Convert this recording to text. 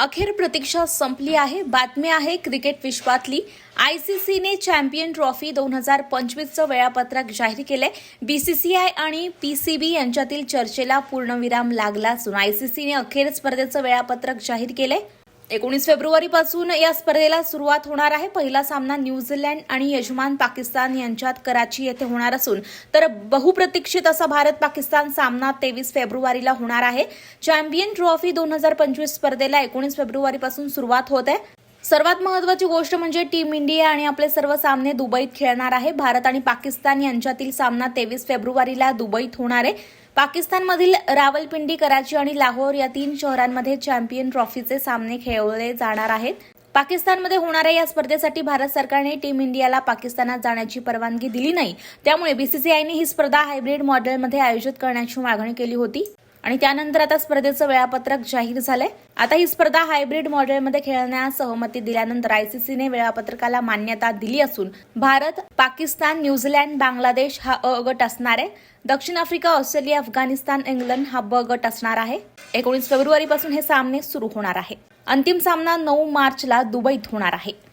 अखेर प्रतीक्षा संपली आहे. बातमी आहे क्रिकेट विश्वातली. आयसीसीने चॅम्पियन ट्रॉफी 2025चं वेळापत्रक जाहीर केलंय. बीसीसीआय आणि पीसीबी यांच्यातील चर्चेला पूर्णविराम लागला असून आयसीसीने अखेर स्पर्धेचं वेळापत्रक जाहीर केलंय. 19 फेब्रुवारीपासून या स्पर्धेला सुरुवात होणार आहे. पहिला सामना न्यूझीलंड आणि यजमान पाकिस्तान यांच्यात कराची येथे होणार असून तर बहुप्रतीक्षित असा भारत-पाकिस्तान सामना 23 फेब्रुवारीला होणार आहे. चॅम्पियन ट्रॉफी 2025 स्पर्धेला 19 फेब्रुवारीपासून सुरुवात होत आहे. सर्वात महत्त्वाची गोष्ट म्हणजे टीम इंडिया आणि आपले सर्व सामने दुबईत खेळणार आहे. भारत आणि पाकिस्तान यांच्यातील सामना 23 फेब्रुवारीला दुबईत होणार आहे. पाकिस्तानमधील रावलपिंडी, कराची आणि लाहोर या 3 शहरांमध्ये चॅम्पियन ट्रॉफीचे सामने खेळवले जाणार आहेत. पाकिस्तानमध्ये होणाऱ्या या स्पर्धेसाठी भारत सरकारने टीम इंडियाला पाकिस्तानात जाण्याची परवानगी दिली नाही. त्यामुळे बीसीसीआयने ही स्पर्धा हायब्रिड मॉडेलमध्ये आयोजित करण्याची मागणी केली होती आणि त्यानंतर आता स्पर्धेचं वेळापत्रक जाहीर झालंय. आता ही स्पर्धा हायब्रिड मॉडेलमध्ये खेळण्यास सहमती दिल्यानंतर आयसीसीने वेळापत्रकाला मान्यता दिली असून भारत, पाकिस्तान, न्यूझीलंड, बांगलादेश हा अ गट असणार आहे. दक्षिण आफ्रिका, ऑस्ट्रेलिया, अफगाणिस्तान, इंग्लंड हा ब गट असणार आहे. 19 फेब्रुवारीपासून हे सामने सुरू होणार आहे. अंतिम सामना 9 मार्चला दुबईत होणार आहे.